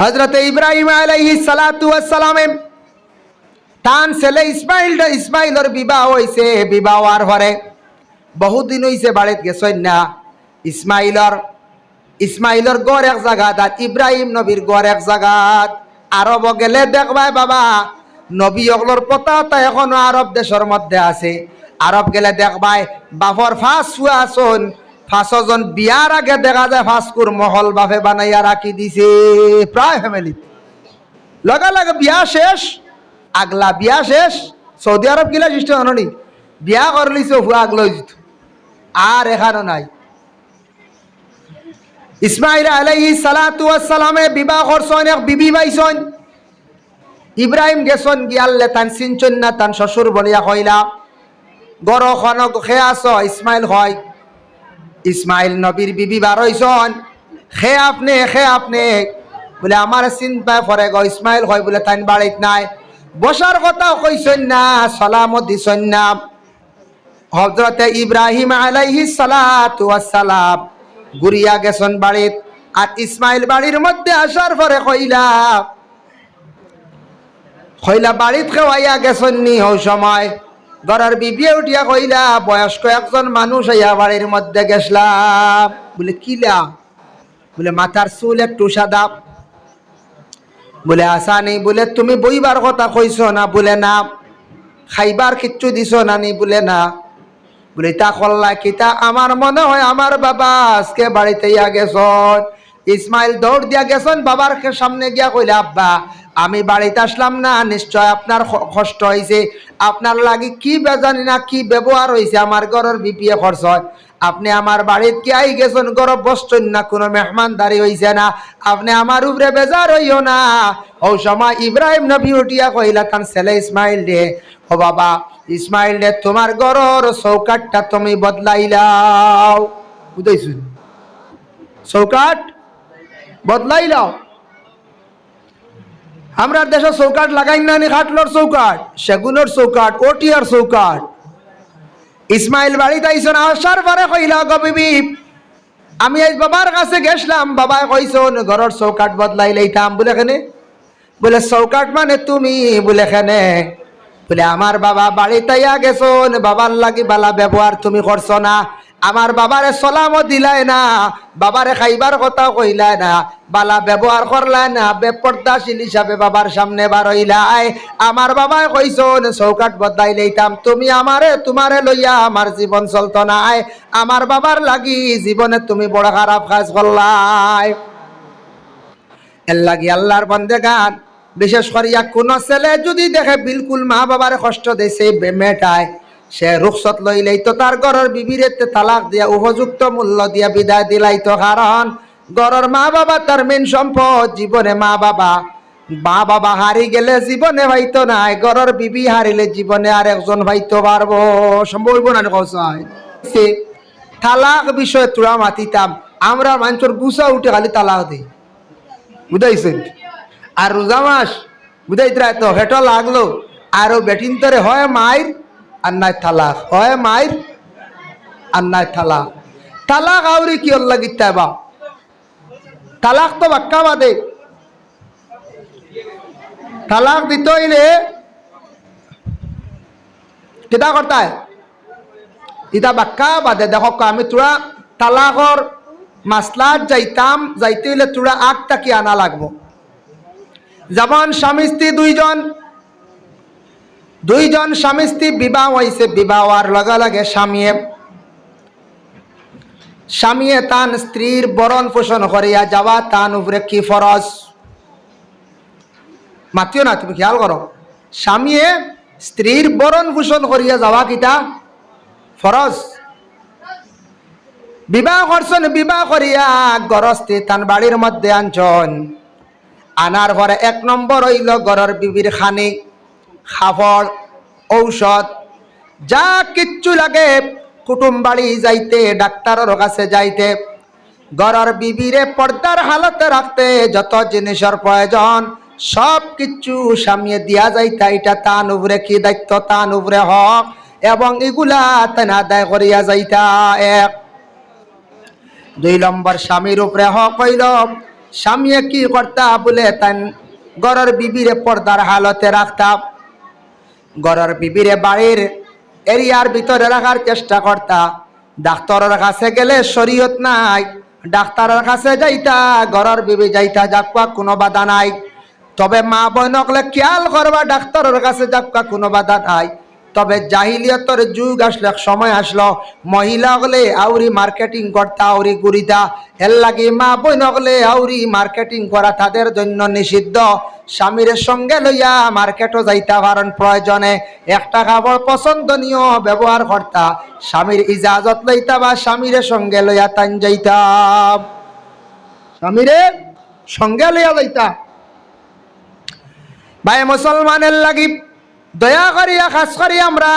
হযরত ইব্রাহিম আলাইহিস সালাতু ওয়াস সালামে তান ছেলে ইসমাইলের বিবাহ হইছে। বিবাহ হওয়ার পরে বহুদিন হইছে বাড়িতে গেছেন না। ইসমাইলের গড় এক জায়গাত আর ইব্রাহিম নবীর গড় এক জায়গাত। আরব গেলে দেখবাই বাবা নবী অগলোর পতাকা এখনো আরব দেশের মধ্যে আছে। আরব গেলে দেখবাই বাপর ফাঁস হুয়া আসন ফাঁসজন বিয়ার আগে দেখা যায় ফাঁসকুর মহল বাপে বানাইয়া রাখি দিছে প্রায় ফ্যামিলি। লগা লাগে বিয়া শেষ, আগলা বিয়া শেষ। সৌদি আরব গিলা সিস্টেম আনি বিয়া করলিছ হুয়া আগলো যেত আর এখানো নাই। ইসমাইল আলাইহিস সালাতু ওয়াস সালামে বিবাহ করছেন, এক বিবি পাইছেন। ইব্রাহিম গেছেন গিয়ালে তান চিনছেন না, তান শ্বশুর বলিয়া কইলা গড় খন খে আস। ইসমাইল হয় ইসমাইল নবীর বিবি বার হইছেন। খে আপনি বলে আমার চিন্তা পরে গো। ইসমাইল হয় বলে তাইন বাড়িত নাই, বসার কথা কইছেন না, সালামও দিছেন না। হযরত ইব্রাহিম আলাইহিস সালাতু ওয়াস সালাম ঘুরিয়া গেছেন বাড়িত। আর ইসমাইল বাড়ির মধ্যে আসার পরে কইলা বাড়িত খেওয়াইয়া গেছেন নি। ওই সময় ঘরের বিবিয়ে উঠিয়া কইলা বয়স্ক একজন মানুষ আইয়া বাড়ির মধ্যে গেছলাম। বলে কিলা? বলে মাথার চুল একটু সাদা। বলে আসা নেই? বলে তুমি বইবার কথা কইছ না? বলে না। খাইবার কিচ্ছু দিছ না নি? বলে না। বলে তা করলা কিতা? আমার মনে হয় আমার বাবা আজকে বাড়িতে ইয়া গেছন। ইসমাইল দৌড় দিয়া গেছেন বাবার সামনে গিয়া কইলে আব্বা আমি বাড়িতে আসলাম না, নিশ্চয় আপনার কষ্ট হয়েছে। আপনার লাগি কি বেজানি না কি ব্যবহার হয়েছে আমার ঘরের বিপিএ খরচ হয়। আপনি আমার বাড়িতে কি আই গেছেন, গরব বসছেন না, কোনো মেহমানদারি হয়েছে না, আপনি আমার উপরে বেজার হইও না। ও সময় ইব্রাহিম নবী উঠিয়া কইলা তার ছেলে ইসমাইল রে, ও বাবা ইসমাইল রে তোমার ঘরের চৌকাটটা তুমি বদলাইলাও। বুঝাইছুন? চৌকাট বদলাইলাও। আমরা দেশে চৌকাট লাগাই না নি? খাটলোর চৌকাট, সেগুনের চৌকাট, ওটিয়ার চৌকাট। ইসমাইল বাড়িতে আইসন। আসার পরে কইলা গো বিবি আমি আজ বাবার কাছে গেছিলাম, বাবা কইছন ঘরের চৌকাট বদলাই লইতাম। বলে এখানে? বলে চৌকাট মানে তুমি? বলে এখানে? বলে আমার বাবা বাড়িতে আইয়া গেছন, বাবার লাগি বালা ব্যবহার তুমি করছো না, আমার বাবারে সালামও দিলাই না, বাবারে খাইবার কথা কইলাই না, বালা ব্যবহার করলাই না, বেপর্দাশীল হিসাবে বাবার সামনে বার হইলাই। আমার বাবাই কইছন চৌকাট বদলাই লইতাম, তুমি আমারে তোমারে লইয়া আমার জীবন চলতো নাই, আমার বাবার লাগি জীবনে তুমি বড় খারাপ কাজ করলাই। এর লাগি আল্লাহর বান্দেগান বিশেষ করিয়া কোন ছেলে যদি দেখে বিলকুল মা বাবারে কষ্ট দিছে মেয়েটায়, সে রুখসত লইলেই তো তার ঘরের বিবিরে তালাক দিয়া উপযুক্ত মূল্য দিয়া বিদায় দিলাই তো। কারণ ঘরের মা বাবা তার মেন সম্পদ। জীবনে মা বাবা হারি গেলে জীবনে ভাইতো নাই, ঘরের বিবি হারিলে জীবনে আর একজন ভাইতো পারবো। সম্ভব হইব না? তালাক বিষয়ে তোরা মাতিতাম আমরা মানুষের গুছা উঠে খালি তালাক দিই। বুঝাইছেন? আর রোজা মাস বুঝাইতে তো হেটো লাগলো আরো বেটিন তরে হয় মায়ের আর নাই তালাক, হয় মায়ের আর নাই তালাক। তালাক আউরি কি লাগিতে বা? তালাক তো বাক্কা বাদে। তালাক দিতে হইলে কিতা করতায়? ইতা বাক্কা বাদে। দেখো আমি তোরা তালাকর মাসলাত যাইতে হইলে তোরা আগটা কি আনা লাগবো। যেমন স্বামী স্ত্রী দুইজন স্বামী স্ত্রী বিবাহ হয়েছে, বিবাহ হওয়ার লগে লগে স্বামীয়ে তান স্ত্রীর বরণ পোষণ করিয়া যাওয়া তান উপরে কি ফরজ? মাতিও না, তুমি খেয়াল করো। স্বামীয়ে স্ত্রীর বরণ পোষণ করিয়া যাওয়া কিটা ফরজ। বিবাহ করছেন, বিবাহ করিয়া গরস্তি তান বাড়ির মধ্যে আনছন। আনার পরে এক নম্বর হইল ঘরের বিবির খানি, খাফড়, ঔষধ যা কিচ্ছু লাগে, কুটুম বাড়ি যাইতে, ডাক্তারের কাছে যাইতে, ঘরের বিবিরে পর্দার হালতে রাখতে যত জিনিসের প্রয়োজন সব কিছু সামিয়ে দিয়া যাইতা। এটা তান উপরে কি দায়িত্ব, তান উপরে হক, এবং এগুলা তেন আদায় করিয়া যাইতা। এক। দুই নম্বর স্বামীর উপরে হক হইল স্বামীয়ে কি করতা বলে তান ঘরের বিবিরে পর্দার হালতে রাখতাম, ঘরের বিবিরে বাড়ির এরিয়ার ভিতরে রাখার চেষ্টা করতা। ডাক্তারের কাছে গেলে শরীয়ত নাই, ডাক্তারের কাছে যাইতা, ঘরের বিবি যাইতা, যাকবা কোনো বাধা নাই। তবে মা বোনকলে খেয়াল করবা, ডাক্তারের কাছে যাকবা কোনো বাধা নাই। তবে জাহিলিয়তের যুগ আসলে, সময় আসলো, মহিলা হলে আউরি মার্কেটিং করতা, আউরি গুড়িতা। এর লাগে মা বোন হলে আউরি মার্কেটিং করা তাদের জন্য নিষিদ্ধ। স্বামীর সঙ্গে লইয়া মার্কেটও যাইতা পারেন, প্রয়োজনে একটা খাবার পছন্দনীয় ব্যবহার করতা, স্বামীর ইজাজত লইতা বা স্বামীর সঙ্গে লইয়া তান যাইতা, স্বামীর সঙ্গে লইয়া যাইতা। ভাই মুসলমানের লাগি দয়া করিয়া খাস করি আমরা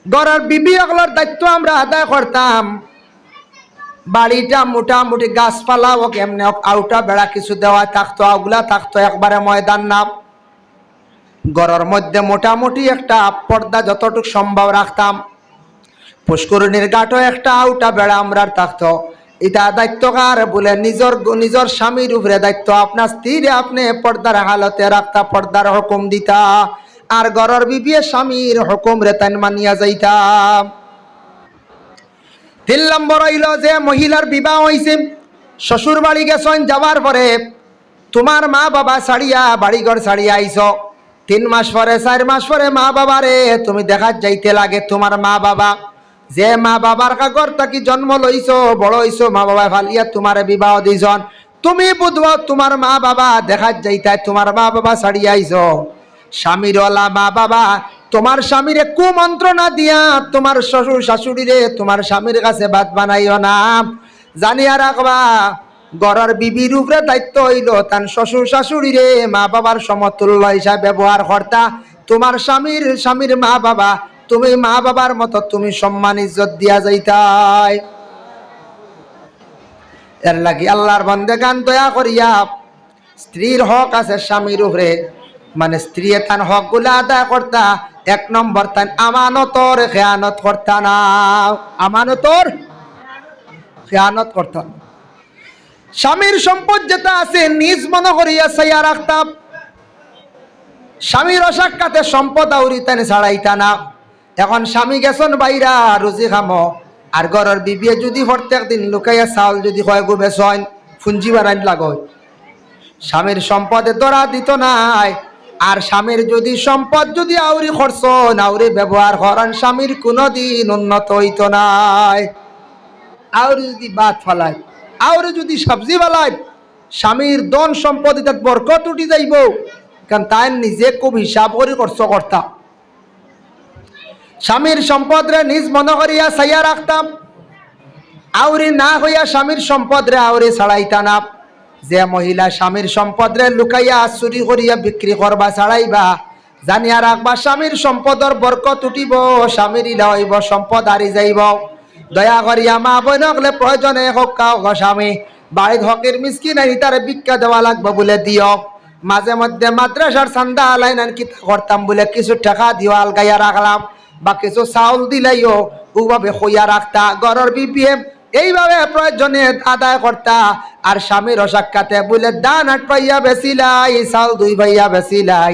ঘরের বিবি অগলার দায়িত্ব আমরা আদায় করতাম। বাড়িটা মোটামুটি গাছপালা হোক, এমনি হোক, আউটা বেড়া কিছু দেওয়া থাকতো, ওগুলা থাকতো একবারে ময়দান না। ঘরের মধ্যে মোটামুটি একটা পর্দা যতটুকু সম্ভব রাখতাম। পুষ্করিণীর ঘাটও একটা আউটা বেড়া আমরা থাকতো। এটা দায়িত্বকার বলে নিজের স্বামীর উপরে দায়িত্ব। আপনার স্ত্রীরে আপনি পর্দার হালতে রাখতা, পর্দার হুকুম দিতা, আর ঘরের বিবি স্বামীর হুকুম রে তান মানিয়া যাইতা। 3 নম্বর হইল যে মহিলার বিবাহ হয়েছে, শ্বশুর বাড়ি গেছেন, যাওয়ার পরে তোমার মা বাবা ছাড়িয়া বাড়িঘর ছাড়িয়া আইস, 3 মাস পরে 4 মাস পরে মা বাবারে তুমি দেখা যাইতে লাগে। তোমার মা বাবা যে মা বাবার কাগর তাকি জন্ম লইছ, বড় হইছ, মা বাবা ফালিয়া তোমার বিবাহ দিছন, তুমি বুঝবো তোমার মা বাবা দেখা যাইতায়, তোমার মা বাবা ছাড়িয়া আইস। স্বামীর ওলা মা বাবা তোমার স্বামীরে কুমন্ত্রণা দিয়া তোমার শ্বশুর শাশুড়িরে তোমার স্বামীর কাছে ভাত বানাইও না। জানিয়া রাখবা ঘরের বিবির উপরে দায়িত্ব হইল তার শ্বশুর শাশুড়িরে মা বাবার সমতুল্য হিসাবে ব্যবহার করতা। তোমার স্বামীর মা বাবা তুমি মা বাবার মতো তুমি সম্মান ইজ্জত দিয়া যাইতাই। এর লাগি আল্লাহর বান্দাগান দয়া করিয়া স্ত্রীর হক আছে স্বামীর উপরে, মানে স্ত্রী তার হক গুলা আদায় করতা। 1 নম্বর তান আমানতর খেয়ানত করতা না, আমানতর খেয়ানত করতা না। স্বামীর সম্পদ যেটা আছে নিজ মনে করিয়া চাইয়া রাখতাম। স্বামীর অসাক্ষাতে সম্পদ আউরি তান ছাড়াইতা না। এখন স্বামী গেছন বাইরা রুজি খামো, আর ঘরের বিবিয়ে যদি প্রত্যেক দিন লুকাইয়া চাউল যদি হয় গো বেসন ফুঞ্জি বানাই লাগয়, স্বামীর সম্পদে ধরা দিত নাই। আর স্বামীর যদি সম্পদ যদি আউরি খরচ আউরি ব্যবহার করেন, স্বামীর কোনোদিন উন্নত হইত নাই। আউরি যদি ভাত ফালায়, আউরি যদি সবজি বালায়, স্বামীর ধন সম্পদ এটা বরকত উঠি যাইব, কারণ তাই নিজে খুব হিসাব করে খরচ করতাম। স্বামীর সম্পদ রে নিজ মনে করিয়া চাইয়া রাখতাম, আউরি না হইয়া স্বামীর সম্পদ রে আউরি ছাড়াইতা না। যে মহিলা স্বামীর সম্পদ রে লুকাইয়া চুরি করিয়া বিক্রি করবা ছাড়াইবা, জানিয়া রাখবা স্বামীর সম্পদর বরকত উঠিব, স্বামীর ইলা হইব, সম্পদ হারি যাইব। দয়া করিয়া মা বোনকলে প্রয়োজনে হোক কাও স্বামী বাড়ির হকের মিসকিন আনি তারে ভিক্ষা দেওয়া লাগবে বলে দিও। মাঝে মধ্যে মাদ্রাসার চান্দা আলাইন কি করতাম বলে কিছু টাকা দিও আলগাইয়া রাখলাম, বা কিছু চাউল দিলাইও ওভাবে হইয়া রাখতা। ঘরের বিবিএ এইভাবে প্রয়োজনে আদায় করতা। আর স্বামীর অসাক্ষাতে বলে দান 8 পাইয়া বেচিলাই, চাউল 2 পাইয়া বেচিলাই,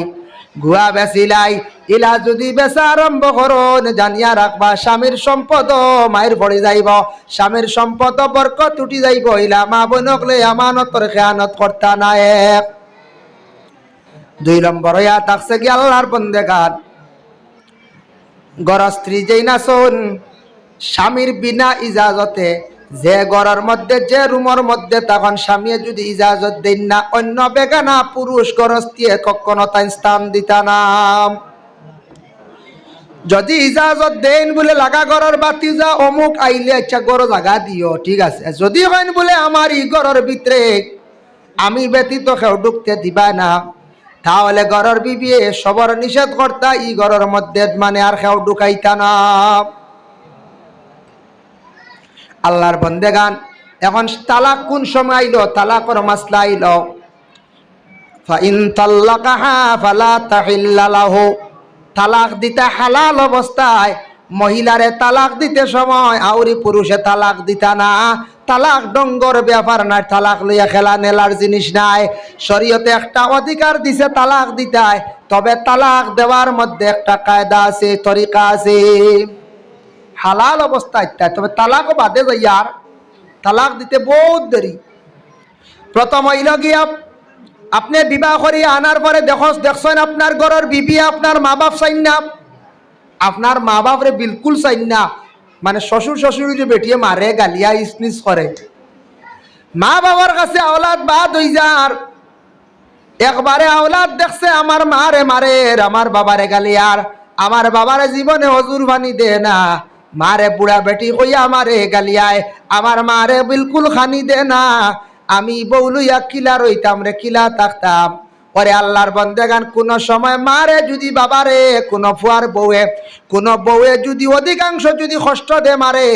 গুয়া বেচিলাই, ইলা যদি বেচা আরম্ভ করুন, জানিয়া রাখবা স্বামীর সম্পদ মায়ের পড়ে যাইব, স্বামীর সম্পদ বরকত উঠি যাইব। ইলা মা বোনকলে আমানতর খেয়ানত করতা না। 1 2 নম্বর হইয়া থাকছে কি আল্লাহর বন্দেগান ঘর স্ত্রী যেই না শোন স্বামীর বিনা ইজাজতে যে ঘরের মধ্যে যে রুমের মধ্যে তখন স্বামী যদি ইজাজত দেন না, অন্য বেগানা পুরুষ গরস্তিয়ে কখনো তাই স্থান দিতা না। যদি ইজাজত দেন বলে লাগা ঘরের বাতি যা অমুক আইলে আচ্ছা গড় জাগা দিও, ঠিক আছে। যদি হয় বলে আমার ই ঘরের ভিতরে আমি ব্যতীত কেউ ঢুকতে দিবা না, তাহলে ঘরের বিবি সবর নিষেধ করতা ই ঘরের মধ্যে, মানে আর কেউ ঢুকাইতা না। আল্লাহর বন্দেগান এখন তালাক কোন সময় আইলো, তালাকর মাসলা আইলো। ফাইন তাল্লাকাহা ফালা তাহিল্লা লাহু, তালাক দিতে হালাল অবস্থায় মহিলারে তালাক দিতে সময় আউরি পুরুষে তালাক দিতা না। তালাক ডঙ্গর ব্যাপার নাই, তালাক লইয়া খেলা নেলার জিনিস নাই। শরীয়তে একটা অধিকার দিছে তালাক দিতে, তবে তালাক দেওয়ার মধ্যে একটা কায়দা আছে, তরিকা আছে। হালাল অবস্থায় তবে তালাকও বাদে যাইয়ার তালাক দিতে বহুত দেরি। প্রথম হইল গিয়া আপনি বিবাহ করিয়া আনার পরে দেখছেন আপনার ঘরের বিবি আপনার মা বাপ চাইন না, আপনার মা বাপরে বিলকুল চাইন না, মানে শ্বশুর শ্বশুরি বেটিয়ে মারে গালিয়া ইসনিস করে। মা বাবার কাছে আওলাদ বাদ হই যার, একবারে আওলাদ দেখছে আমার মারে মারে, আমার বাবারে গালিয়ার, আমার বাবারে জীবনে হজুর বানি দে না, মারে বুড়া বেটি কইয়া আমারে গালিয়ায়, আমার মারে বিলকুল খানি দে না, আমি বউলুইয়া কিলা রইতাম রে, কিলা থাকতাম। পরে আল্লাহর বন্দেগান কোন সময় মারে যদি বাবারে কোন ফুয়ার বউয়ে যদি অধিকাংশ যদি কষ্ট দে মারে,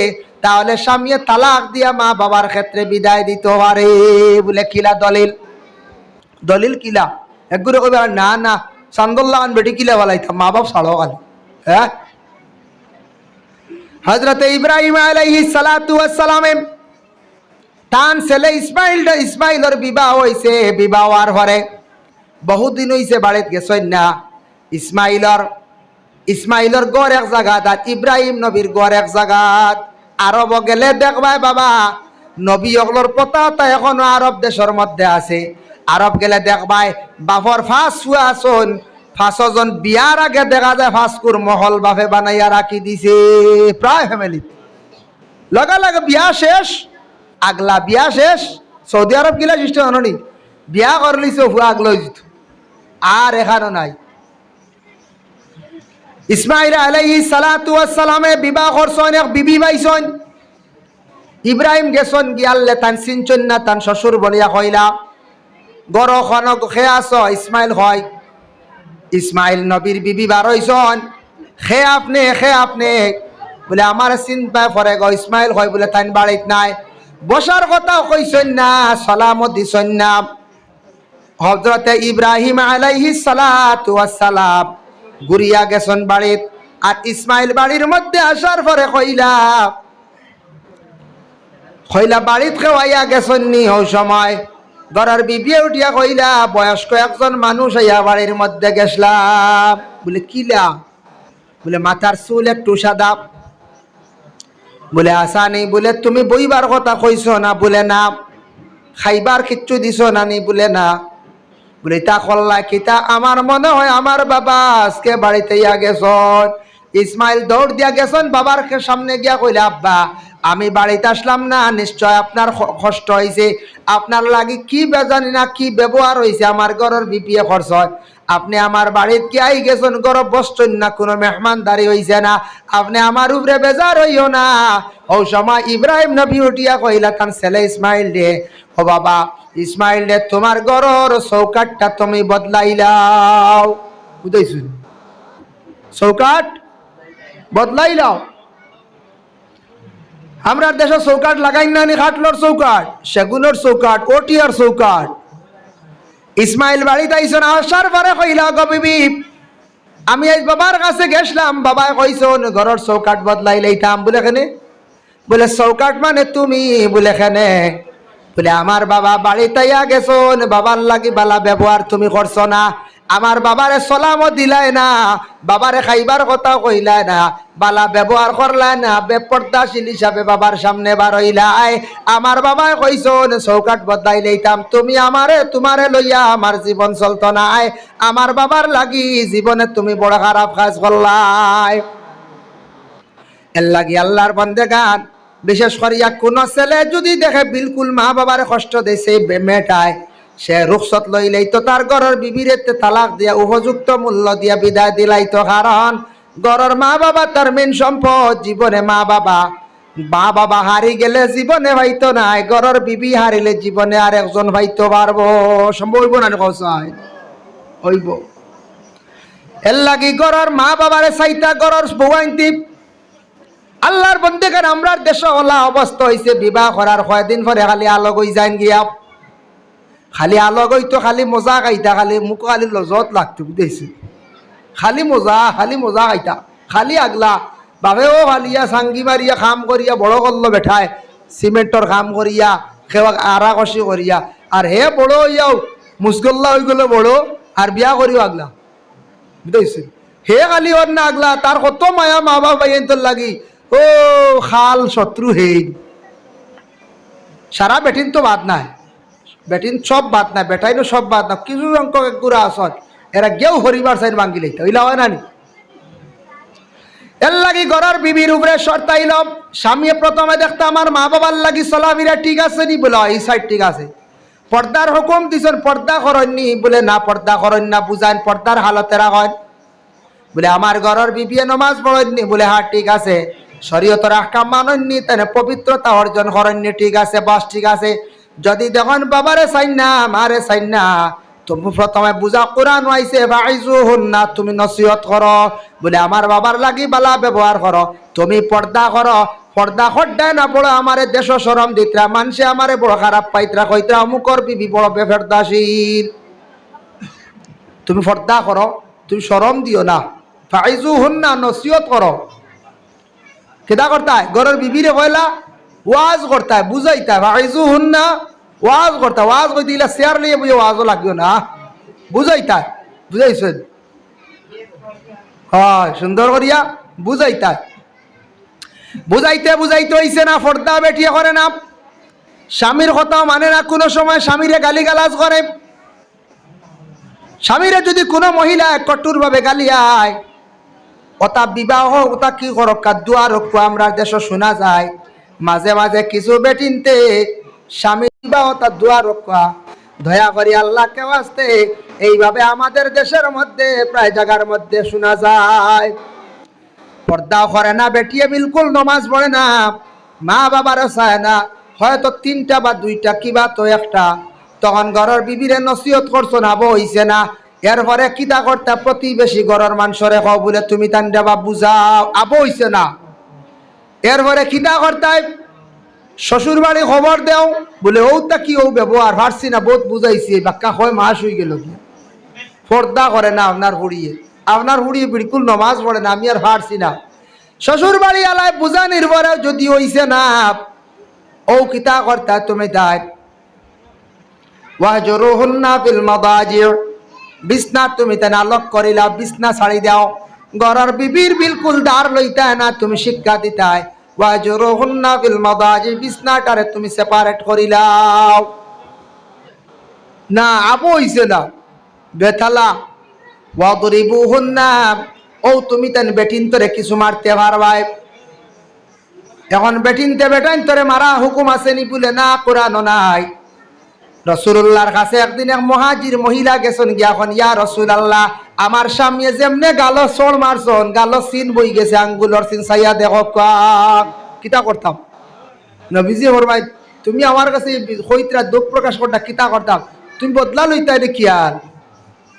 তাহলে স্বামীয়ে তালাক দিয়া মা বাবার ক্ষেত্রে বিদায় দিতে পারে। বলে কিলা দলিল কিলা? একগুলো কইবে না না চান্দুল্লাহ বেটি কিলা বলাইতাম, মা বাপ ছাড়ো খালি। হ্যাঁ, হযরতে ইব্রাহিম আলাইহিস সালাতু ওয়াস সালামে তান ছেলে ইসমাইলের বিবাহ হইছে। বিবাহ হওয়ার পরে বহুদিন হইছে বাড়িতে গেছেন না। ইসমাইলের গড় এক জায়গাত আর ইব্রাহিম নবীর গড় এক জায়গাত। আরব গেলে দেখবাই বাবা নবী অগলোর পতাকা এখনো আরব দেশের মধ্যে আছে। আরব গেলে দেখবাই বাপর ফাঁস ফুয়া আসন, ফাঁসজন বিয়ার আগে দেখা যায় ফাঁসকুর মহল বাপে বানাইয়া রাখি দিছে প্রায় ফ্যামিলি। লগা লাগে বিয়া শেষ, আগলা বিয়া শেষ। সৌদি আরব গিলা সৃষ্টি হনি বিয়া করলিছে ফুয়া আগলই যেত, আর এখানে নাই। ইসমাইল আলাইহিস সালাতু ওয়াস সালামে বিবাহ করছেন, এক বিবি পাইছেন। ইব্রাহিম গেছেন গিয়াল্লে তান চিনছেন না, তান শ্বশুর বলিয়া কইলা গড় খনক খে আস। ইসমাইল হয়, ইসমাইল নবীর বিবি বার হইছেন, খে আপনি বলে আমার চিন্তা পরে গো। ইসমাইল হয় বলে তাই বাড়িত নাই, বসার কথাও কইছেন না, সালামও দিছেন না। হযরতে ইব্রাহিম আলাইহিস সালাতু ওয়াস সালাম ঘুরিয়া গেছেন বাড়িত। আর ইসমাইল বাড়ির মধ্যে আসার পরে কইলা বাড়িত খেওয়াইয়া গেছেন নি। ওই সময় ঘরের বিবিয়ে উঠিয়া কইলা বয়স্ক একজন মানুষ আইয়া বাড়ির মধ্যে গেছলাম। বলে কিলা? বলে মাথার চুল একটু সাদা। বলে আসা নেই? বলে তুমি বইবার কথা কইছ না? বলে না। খাইবার কিচ্ছু দিছ না নি? বলে না। বলে তা কল্লা কিতা? আমার মনে হয় আমার বাবা আজকে বাড়িতে ইয়া গেছন। ইসমাইল দৌড় দিয়া গেছেন বাবার সামনে গিয়া কইলে আব্বা আমি বাড়িতে আসলাম না, নিশ্চয় আপনার কষ্ট হয়েছে, আপনার লাগি কি বেজানি না কি ব্যবহার হয়েছে আমার ঘরের বিপিএ খরচ হয়। আপনি আমার বাড়িতে কি আই গেছেন, গরব বসছেন না, কোনো মেহমানদারি হয়েছে না, আপনি আমার উপরে বেজার হইও না। ও সময় ইব্রাহিম নবী উঠিয়া কইলা তান ছেলে ইসমাইল রে, ও বাবা ইসমাইল রে তোমার ঘরের চৌকাটটা তুমি বদলাইলাও। বুঝাইছুন? চৌকাট বদলাইলাও। আমরা দেশে চৌকাট লাগাই না নি? খাটলোর চৌকাট, সেগুনের চৌকাট, ওটিয়ার চৌকাট। ইসমাইল বাড়িতে আইসন, আসার পরে কইলা গো বিবি আমি আজ বাবার কাছে গেছিলাম, বাবা কইছন ঘরের চৌকাট বদলাই লইতাম। বলে কেনে? বলে চৌকাট মানে তুমি। বলে কেনে? বলে আমার বাবা বাড়িতে আইয়া গেছন, বাবার লাগি বালা ব্যবহার তুমি করছো না, আমার বাবারে সালামও দিলাই না, বাবারে খাইবার কথা কইলাই না, বালা ব্যবহার করলাই না, বেপর্দাশীল হিসাবে বাবার সামনে বার হইলাই। আমার বাবা কইছন চৌকাট বদলাই লইতাম, তুমি আমারে তোমারে লইয়া আমার জীবন চলতো নাই, আমার বাবার লাগি জীবনে তুমি বড় খারাপ কাজ করলাই। এর লাগি আল্লাহর বান্দেগান বিশেষ করিয়া কোন ছেলে যদি দেখে বিলকুল মা বাবার কষ্ট দিছে মেটায়, সে রুখসত লইলেই তো তার ঘরের বিবিরে তালাক দিয়া উপযুক্ত মূল্য দিয়া বিদায় দিলাই তো। কারণ ঘরের মা বাবা তার মেন সম্পদ। জীবনে মা বাবা হারি গেলে জীবনে ভাইতো নাই, ঘরের বিবি হারিলে জীবনে আর একজন ভাইতো পারবো। সম্ভব হইব না? কসাই হইব। এর লাগি ঘরের মা বাবারে চাইতা ঘরের বউয়াইতি। আল্লাহর বন্দেগান আমরার দেশে ওলা অবস্থা হইছে, বিবাহ করার কয়দিন পরে খালি আলগ হই যান গিয়া, খালি আলগ হইতো, খালি মজা খাইতা, খালি মুখ খালি লজত লাগতো। বুঝেছি? খালি মজা খাইতা, খালি আগলা বাবেও খালিয়া সাঙ্গি মারিয়া খাম করিয়া বড় করলো বেঠায়, সিমেন্টর কাম করিয়া সেবা আরা কষি করিয়া আর হে বড় হইয়াও মুসগল্লা হয়ে গেল বড় আর বিয়া করিও আগলা বুঝতে হে খালি ওর না আগলা তার কত মায়া মা বাবা বাইন্তর লাগি ও খাল শত্রু হেই সারা বেটিন তো বাদ নাই বেটিন সব বাদ নাই বেটাইনো সব বাদ না কিছু সংখ্যক একগুড়া আসত এরা গেও হরিবার সাইড ভাঙ্গি লাইতে ওইলা হয় না নি এর লাগি ঘরের বিবির উপরে শর্তাইল স্বামী প্রথমে দেখতে আমার মা বাবার লাগি চলাফিরা ঠিক আছে নি বলে এই সাইড ঠিক আছে পর্দার হুকুম দিছেন পর্দা করেননি বলে না পর্দা করেন না বুঝান পর্দার হালতে রাখেন বলে আমার ঘরের বিবিয়ে নমাজ পড়েননি বলে হ্যাঁ ঠিক আছে শরীয়তের আহকাম মানেননি তাহলে পবিত্রতা অর্জন করেননি ঠিক আছে বাস ঠিক আছে যদি দেখেন বাবারে চাই না মারে চাই না তুমি প্রথমে বুঝা কোরআন আইছে ফাইজুহুন্না তুমি নসিহত করো বলে আমার বাবার লাগি বালা ব্যবহার করো তুমি পর্দা করো পর্দা হড্ডায় না পড়ো আমারে দেশ শরম দিতরা মানুষে আমারে বড় খারাপ পাইতরা কইতরা অমুকর বিবি বড় বেফেরদাসীন তুমি পর্দা করো তুমি শরম দিও না ফাইজুহুন্না নসিহত করো কেদা করতায় ঘরের বিবিরে কইলা ওয়াজ করতায় বুঝাইতায় ফাইজুহুন্না ওয়াজ করতা ওয়াজ কই দিলা শেয়ার লিয়ে বুঝে ওয়াজও লাগবে না বুঝাইতায় বুঝাইছেন হয় সুন্দর করিয়া বুঝাইতায় বুঝাইতে বুঝাইতে হইছে না পর্দা বেটিয়ে করে না স্বামীর কথা মানে না কোনো সময় স্বামীরে গালিগালাজ করে স্বামীরে যদি কোনো মহিলা কঠোর ভাবে গালিয়ায় ওটা বিবাহ ওটা কি করক দুয়া রক্ষা আমরা দেশ শোনা যায় মাঝে মাঝে কিছু বেটিনতে স্বামী বিবাহ তার দুয়া রক্ষা দয়া করি আল্লাহকে ওয়াস্তে এইভাবে আমাদের দেশের মধ্যে প্রায় জায়গার মধ্যে শোনা যায় পর্দা করে না বেটিয়ে বিলকুল নমাজ পড়ে না মা বাবারও চায় না হয়তো তিনটা বা দুইটা কিবা তো একটা তখন ঘরের বিবিরে নসিহত করছো না আবো হইছে না এরপরে কিতা করতে প্রতিবেশী ঘরের মানুষরে কও বলে তুমি তান দেবা বুঝাও আবো হইছে না এরপরে কিতা করতে শ্বশুর বাড়ি খবর দেও বলে ওটা কি ও ব্যবহার পারছি না বহুত বুঝাইছি বাক্কা হয় মাস হয়ে গেল কি পর্দা করে না আপনার হুড়িয়ে বিলকুল নমাজ পড়ে না আমি আর পারছি না শ্বশুর বাড়ি আলায় বুঝা নির্ভরে যদি হইছে না ও কিতা করতে তুমি তাই ওয়াহজুরুহুন্না ফিল মাদাজি বিছনা তুমি তা নালক করিলা বিছনা ছাড়ি দাও ঘরের বিবির বিলকুল দাঁড় লইতা না তুমি শিক্ষা দিতাই ওয়াহজুরুহুন্না ফিল মাদাজি বিছনাটারে তুমি সেপারেট করিলাও না আবো হইছে না বেতালা ওয়াদরিবুহুন্না ও তুমি তান বেটিন তোরে কিছু মারতে পারবাই এখন বেটিনতে বেটাইন তোরে মারা হুকুম আছে নি বলে না কোরআন নাই রাসূলুল্লাহর কাছে একদিন এক মুহাজির মহিলা গেছেন গিয়া এখন ইয়া রাসূলুল্লাহ আমার স্বামী যেমনে গালো সোল মারছন গালো সিন বই গেছে আঙ্গুলর সিন সাইয়া দেখো কিতা করতাম নবীজি ফরমাই তুমি আমার কাছে কইতরা দুঃখ প্রকাশ করতা কিতা করতাম তুমি বদলা লইতা রে কি আর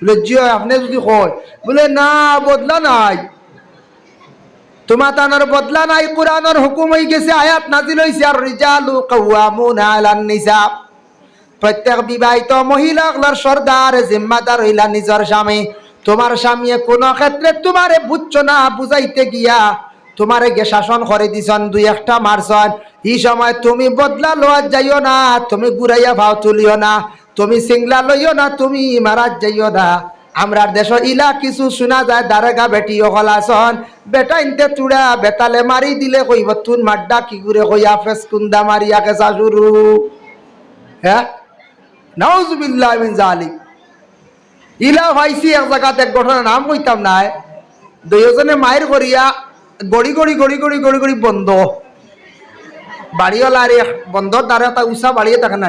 বলে জিও আপনি যদি কয় বলে না বদলা নাই তোমার তানোর বদলা নাই কোরআনের হুকুম হয়ে গেছে আয়াত নাজিল হইছে আর রিজালু কাওয়ামুনা আলান নিসা প্রত্যেক বিবাহিত মহিলাগুলোর সর্দার জিম্মাদার হইলা নিজের স্বামী তোমার স্বামী কোনো ক্ষেত্রে তোমারে বুঝছো না বুঝাইতে গিয়া তোমারে গে শাসন করে দিছন দুই একটা মারছন এই সময় তুমি বদলা লওয়া যাইও না তুমি ঘুরাইয়া ভাও তুলিও না তুমি সিংলা লইও না তুমি মারা যাইও না আমরা দেশ ইলা কিছু শোনা যায় দারেগা বেটি হলাসন বেটা ইনতে চুড়া বেতালে মারি দিলে কইব তুন মাড্ডা কি করে কইয়া ফেস কুন্দা মারিয়াকে শাশুরু হ্যাঁ নাউজুবিল্লাহ মিন জালিক ইলা ভাইসি এক জায়গাতে এক ঘটনা নাম কইতাম না দুইজনে মায়ের করিয়া গড়ি গড়ি গড়ি গড়ি গড়ি গড়ি বন্ধ বাড়িওয়ালা রে বন্ধর দ্বারা তা উষা বাড়িয়ে থাকে না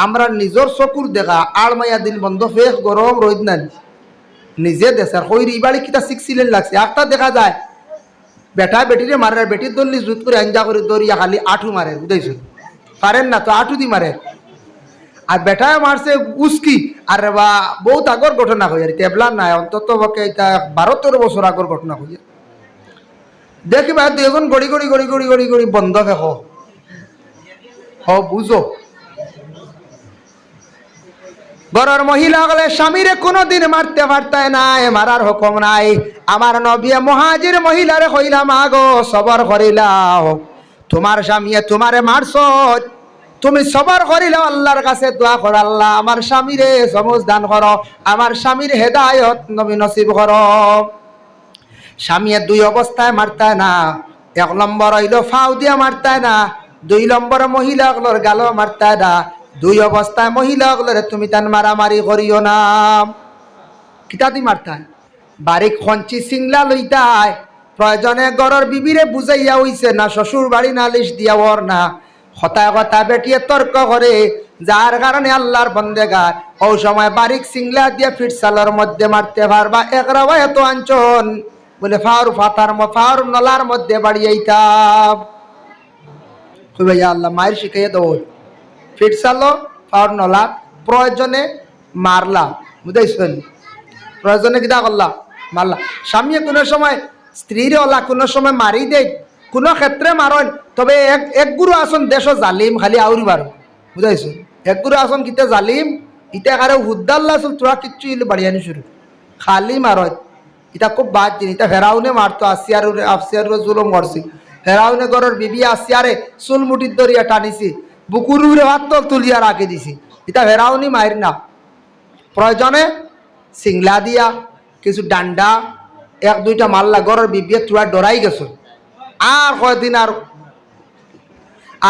আমরা নিজের চকুর দেখা আড় মাইয়া দিন বন্ধ ফেস গরম রোদ না নিজে দেশের কইরি বাড়ি কিতা শিখছিলেন লাগছে একটা দেখা যায় বেটা বেটিরে মারে বেটির দল্লি জুত করে আঞ্জা করে দরিয়া খালি আঠু মারে বুঝাইছো পারেন না তো আঠু দি মারে আর বেটায় মারছে উস্কি আর বা বহুত আগর ঘটনা হয়ে আর টেবলা নাই অন্তত পক্ষে এটা 12-13 বছর আগর ঘটনা হয়ে দেখিবা দুজন গড়ি গড়ি গড়ি গড়ি গড়ি গড়ি বন্ধ ফেক বুঝো ঘরের মহিলাগুলো স্বামীরে কোনোদিন মারতে পারতায় নাই মারার হুকুম নাই আমার নবী মুহাজির মহিলারে কইলা মা গো সবর করিলাও তোমার স্বামীয়ে তোমারে মারছ, তুমি সবার করিলে আল্লাহর কাছে দোয়া কর, আল্লাহ আমার স্বামীরে সমজ দান করো, আমার স্বামীর হেদায়ত নবী নসিব করো। স্বামীয়ে দুই অবস্থায় মারতায় না। এক নম্বর হইল ফাউ দিয়া মারতায় না, দুই নম্বর মহিলাগুলোর গালো মারতায় না। দুই অবস্থায় মহিলাগুলোরে তুমি তান মারামারি করিও না। কিতা দি মারতায়? বারিক খঞ্চি সিংলা লইতায়, প্রয়োজনে গরর বিবিরে বুঝাইয়া হইছে না, শ্বশুর বাড়ি নালিশ দিয়া ওর না, হতায় কথা বেটিয়ে তর্ক করে, যার কারণে আল্লাহর বন্দেগার ও সময় বারিক সিংলা দিয়ে ফিটসালের মধ্যে মারতে পারবা। একরাবা এত আঞ্চন বলে ফাওর নলার মধ্যে বাড়িয়াইতাম। ভাইয়া আল্লাহ মায়ের শিখাইয়া দেব, ফিটসালো ফাওর নলা প্রয়োজনে মারলা, বুঝাইছেন? প্রয়োজনে কিতা করলা? মারলা। স্বামী কোনো সময় স্ত্রীর ওলা কোনো সময় মারি দেয়, কোনো ক্ষেত্রে মারেন, তবে এক গুরু আসন দেশ জালিম খালি আউরি মারো, বুঝাইছো? এক গুরু আসন কিতে জালিম, ইটা কারে হুদ্দাল্লা আসল তোরা কিচ্ছু ইলে বাড়িয়ানি শুরু খালি মারত। ইটা খুব বাদ জিনিস। ইটা ফেরাউনে মারতো, আসিয়ার জুলুম করছি। ফেরাউনে ঘরের বিবি আসিয়ারে চুল মুটির দরিয়া টানিছি, বুকুরে হাত তুলিয়া রাখি দিছি। ইটা ফেরাউনি মায়ের না। প্রয়োজনে সিংলা দিয়া কিছু ডান্ডা এক দুইটা মারলা, ঘরের বিবিয়ে তোরা ডরাই গেছো। আর কয়দিন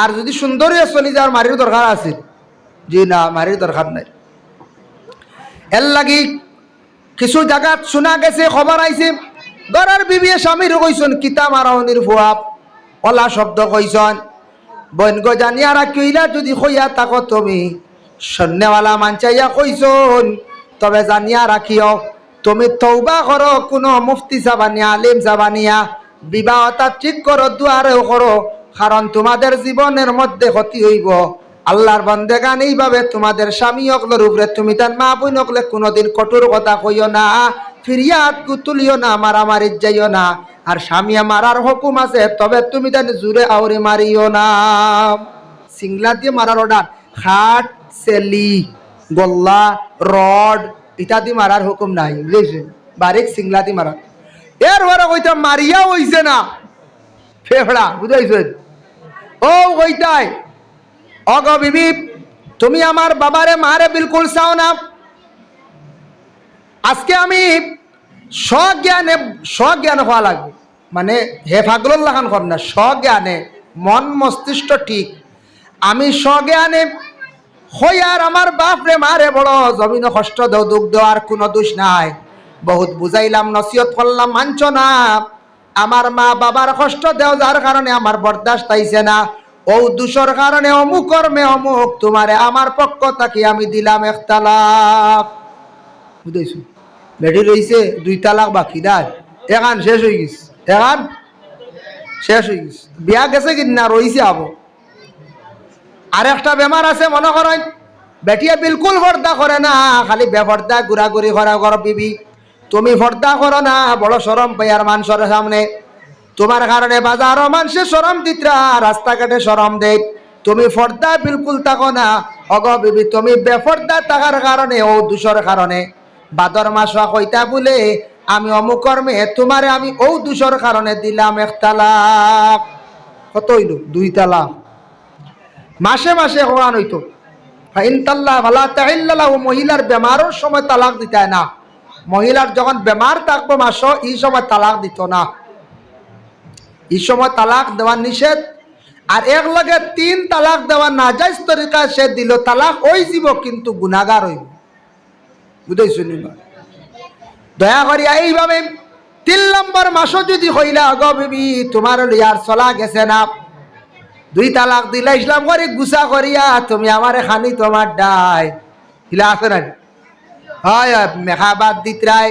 আর যদি সুন্দরী চলি যাওয়ার মারির দরকার আছে, জি না, মারির দরকার নাই। এর লাগি কিছু জায়গা শোনা গেছে, খবর আইছে, ঘরের বিবিয়ে স্বামীর কইসন কিতা মারাউনির ফুয়াপ ওলা শব্দ কইসন, বৈনগ জানিয়া রাখিলা যদি কইয়া তাকো তুমি সন্ন্যওয়ালা মানচাইয়া কইসন, তবে জানিয়া রাখিও তুমি তওবা করো, কোনো মুফতি সাবানিয়া আলিম সাবানিয়া বিবাহটা ঠিক করো, দুয়ারেও করো, কারণ তোমাদের জীবনের মধ্যে ক্ষতি হইব। আল্লাহর বান্দেগান এইভাবে তোমাদের স্বামী অকলের উপরে তুমি তার মা বোন অকলে কোনোদিন কঠোর কথা কইও না, ফিরিয়াদ তুলিও না, মারামারির যাইও না। আর স্বামী মারার হুকুম আছে, তবে তুমি তার জুড়ে আউরে মারিও না। সিংলা দিয়ে মারার অর্ডার, খাট সেলি গল্লা রড ইত্যাদি মারার হুকুম নাই, বুঝেছেন? বারিক সিংলা দিয়ে মারা। এর পরে কইতা মারিয়া হইছে না ফেফড়া, বুঝাইছেন? ও কইতাই অগ বিবি তুমি আমার বাবারে মারে বিলকুল চাও না। আজকে আমি স্বজ্ঞানে হওয়া লাগবে, মানে হে ফাগল লাগান কর না, স্বজ্ঞানে মন মস্তিষ্ক ঠিক। আমি স্বজ্ঞানে হই আর আমার বাপরে মারে বড় জমিন কষ্ট দেও, দুঃখ দেও, আর কোনো দোষ নাই। বহুত বুঝাইলাম, নসিহত করলাম, মানছ না। আমার মা বাবার কষ্ট দেও, যার কারণে আমার বরদাস্ত আইছে না। ও দোষের কারণে অমুক কর্মে অমুক তোমারে আমার পক্ষ থাকি আমি দিলাম 1 তালাক। বুঝাইছো? বেটি রইছে 2 তালাক বাকি নাই, এখান শেষ হয়ে গেছে, এখান শেষ হয়ে গেছে। বিয়া গেছে কিনা রইছে আবো। আর একটা বেমার আছে, মনে করেন বেটিয়া বিলকুল পর্দা করে না, খালি বেপর্দা ঘুরাঘুরি করা। ঘর বিবি তুমি পর্দা করো না, বড় শরম পাই আর মানুষের সামনে। তোমার কারণে বাজারও মানুষের শরম দিতরা, রাস্তাঘাটে শরম দেয়। তুমি পর্দা বিলকুল থাকো না। অগ বিবি তুমি বেপর্দা থাকার কারণে, ও দোষের কারণে বাদর মাস কইতা বলে আমি অমুক কর্মে তোমারে আমি ও দোষের কারণে দিলাম 1 তালাক। কত হইল? 2 তালাক। মাসে মাসে হওয়ান হইতো। মহিলার বেমারের সময় তালাক দিতে না। মহিলার যখন বেমার থাকবো মাস, এই সময় তালাক দিত না। এই সময় তালাক দেওয়ার নিষেধ। আর এক লগে 3 তালাক দেওয়া নাজাইজ তরিকা সে দিল, তালাক ওই যাব কিন্তু গুনাহগার হইব। বুঝাইছো? দয়া করি এইভাবে 3 নম্বর মাসও যদি হইলা অগ বিবি তোমার লিয়ার চলা গেছে না, 2 তালাক দিলা ইসলাম করে গুসা করিয়া তুমি আমার খানি তোমার ডাই হিলা আছে না? হয় মেখাবাদ দিতরাই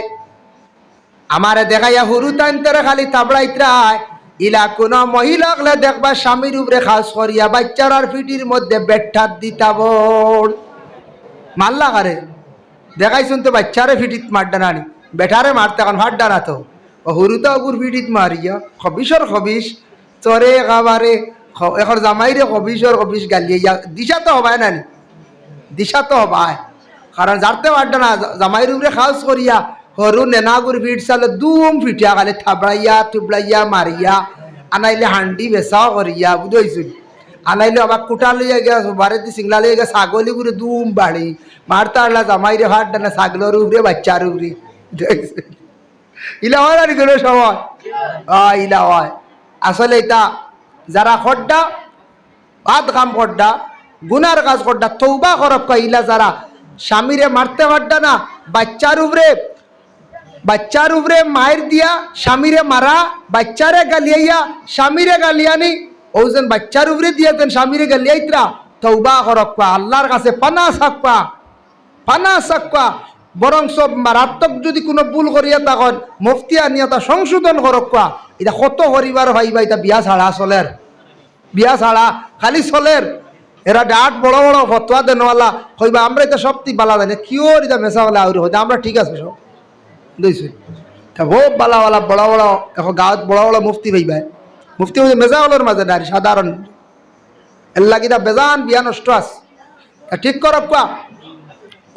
আমারে দেখাইয়া হুরু তাইন্তরে খালি তাবড়াইতরাই। ইলা কোন মহিলা হলে দেখবা স্বামীর উপরে খাস করিয়া বাচ্চার আর ফিটির মধ্যে বেঠাত দিতাব মারলা কারে দেখাইছুন তো বাচ্চারে ফিটিত মারডা নানি, বেটারে মারতে এখন হাড্ডা না তো হুরুতা উপর ফিটিত মারিয়া খবিসর খবিস চরে খাবারে এখন জামাইরে কবিস গালিয়ে দিশা তো হবাই নানি, দিশা তো হবাই। কারণ যারতে পারটা না জামাইর উপরে খাস করিয়া হরু নেনাগুর ফিট চালে দুম ফিটিয়া খালি থাবড়াইয়া থুবড়াইয়া মারিয়া আনাইলে হান্ডি বেচাও করিয়া বুঝাইছিল আনাইলে আবার কুটা লইয়া গেছ বাড়িতে সিংলা লইয়া গেছে ছাগলি করে দুম বাড়ি মারতা আল্লাহ জামাইরে হাট ডানা ছাগলের উপরে বাচ্চার উপরে ইলা হয় আর কোনো সময় ইলা হয় আসলে এটা যারা খড্ডা বাদ কাম খড্ডা গুনার কাজ খড্ডা তৌবা করব ইলা যারা স্বামীরে মারতে পারডা না বাচ্চার উপরে মায়ের দিয়া স্বামীরে মারা বাচ্চারে গালিয়াইয়া স্বামীরে গালিয়ানি ওজন বাচ্চার উপরে দিয়াতেন স্বামীরে গালিয়াইতরা তৌবা করব আল্লাহর কাছে পানা সাকবা বরং সব মারাত্মক যদি কোনো ভুল করিয়া তখন মুফতি আনিয়া তা সংশোধন করক এটা কত পরিবার ভাইবা এটা বিয়া ছাড়া খালি চলের এরা ডাট বড় বড় ফতোয়া দেনওয়ালা কইবা আমরা এটা সবটি বালা জানি কিওর এটা মেশা বলে আউরি হয়তো আমরা ঠিক আছে সব বুঝছি তা খুব বালাওয়ালা বড় বড় এখন গাঁৱত বড় বড় মুফতি ভাইবা মুফতি হচ্ছে মেজাওয়ালার মাঝে নারী সাধারণ এর লাগিটা বেজান বিয়া নষ্ট আছে ঠিক করব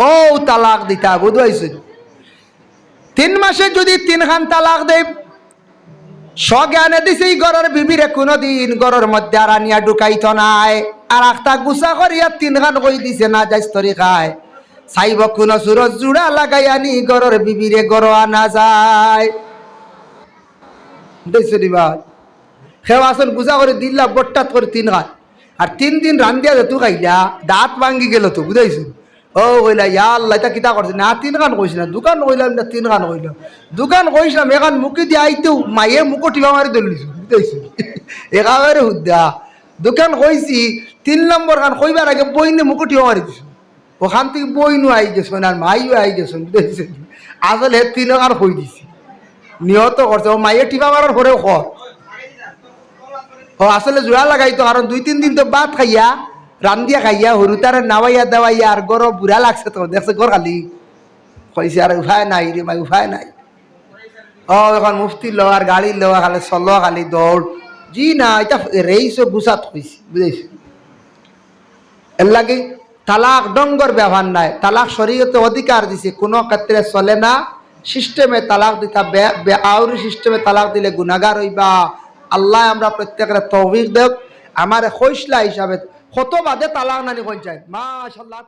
ও তালাক দিতা বুঝাইছে 3 মাসে যদি 3 খান তালাক দেব স্বজ্ঞানে দিছে ঘরের বিবিরে কোনোদিন ঘরের মধ্যে আর আনিয়া ঢুকাইত নাই আর আখতা গুছা করিয়া 3 খান কই দিছে না যাইস তরি খায় চাইব কোন সুরজ জুড়া লাগাই আনি ঘরের বিবিরে ঘর আনা যায় দেখছো দিবা সেও আসল গুছা করে দিল্লা বট্টাত করে 3 খান আর 3 দিন রান্ধিয়া যেতু খাইলা দাঁত ভাঙ্গি গেল তো বুঝাইছো ও কইলা ইয়া আল্লাহ এটা কিতা করছে না 3 খান কইছ না দোকান কইলাম না 3 খান কইলাম দোকান কইছিলাম এখান মুখে দিয়ে আইতেও মায়ে মুখো টিপা মারি ধরলিছো বুঝাইছো একেবারে হুদ্দা দোকান কইছি 3 নম্বর খান কইবার আগে বইনে মুখো টিপা মারি দিছো ওখান থেকে বইনু আই গেছো আর মাইও আই গেছো বুঝাইছো আসলে 3 খান কই দিছি নিহত করছে ও মায়ে টিপা মারার পরেও কর ও আসলে জোড়া লাগাইতো কারণ 2-3 দিন তো ভাত খাইয়া রান্দিয়া খাইয়া হরুতারে নাওয়াইয়া দেওয়াইয়া আর গরো বুড়া লাগছে তো দেখছে গর খালি কইছে আর উপায় নাই রে ভাই উপায় নাই ও এখন মুফতি লো আর গাড়ি লো খালি চলো খালি দৌড় জি না এটা রেইস গুছাত কইছি বুঝাইছি এর লাগে তালাক ডঙ্গর ব্যবহার নাই তালাক শরীয়তে অধিকার দিছে কোনো ক্ষেত্রে চলে না সিস্টেমে তালাক দিতা আউরি সিস্টেমে তালাক দিলে গুনাহগার হইবা আল্লাহ আমরা প্রত্যেকের তৌফিক দেব আমার খৈসলা হিসাবে কত বাদে তালাক নানি কই যায় মাশাআল্লাহ।